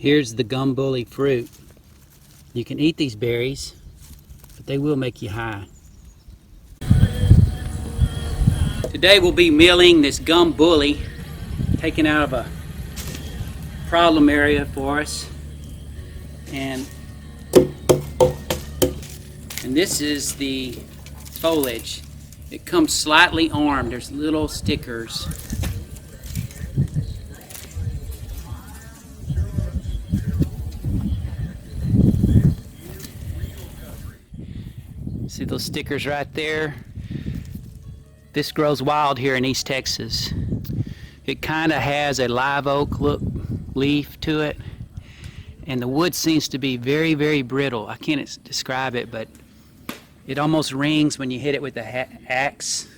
Here's the gum bully fruit. You can eat these berries, but they will make you high. Today we'll be milling this gum bully, taken out of a problem area for us. And this is the foliage. It comes slightly armed. There's little stickers. See those stickers right there? This grows wild here in East Texas. It kind of has a live oak look leaf to it, and the wood seems to be very, very brittle. I can't describe it, but it almost rings when you hit it with the axe.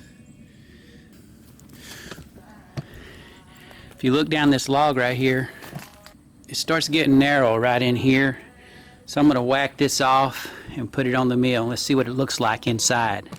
If you look down this log right here, it starts getting narrow right in here. So I'm going to whack this off and put it on the mill. Let's see what it looks like inside.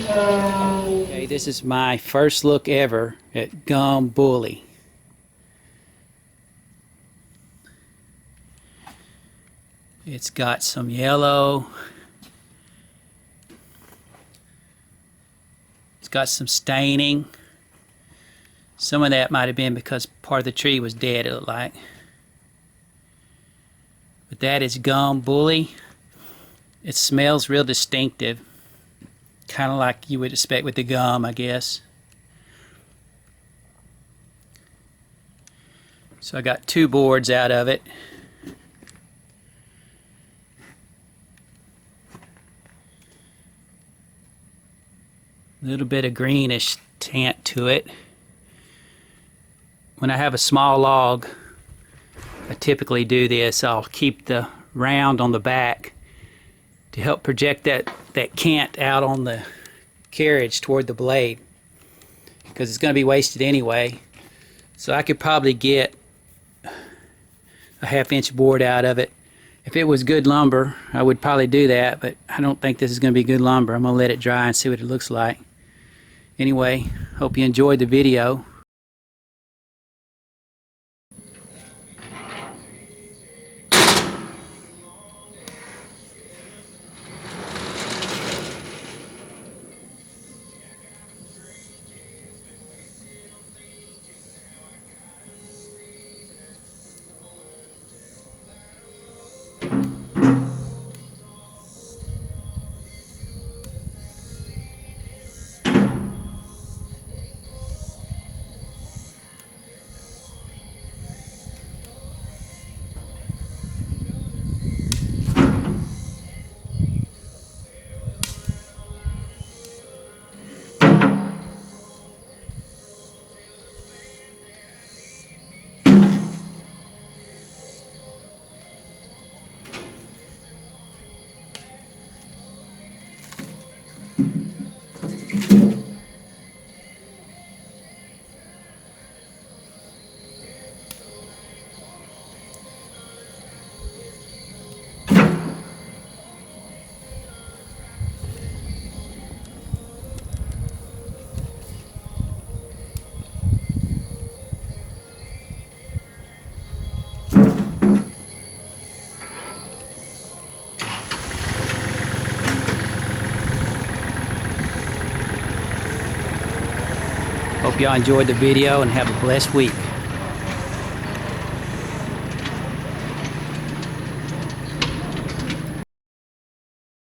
Okay, this is my first look ever at gum bully. It's got some yellow. It's got some staining. Some of that might have been because part of the tree was dead, it looked like. But that is gum bully. It smells real distinctive. Kind of like you would expect with the gum, I guess. So I got 2 boards out of it. A little bit of greenish tint to it. When I have a small log, I typically do this. I'll keep the round on the back to help project that cant out on the carriage toward the blade, because it's going to be wasted anyway. So I could probably get a 1/2 inch board out of it. If it was good lumber, I would probably do that, but I don't think this is going to be good lumber. I'm going to let it dry and see what it looks like. Anyway, hope you enjoyed the video. Hope y'all enjoyed the video and have a blessed week.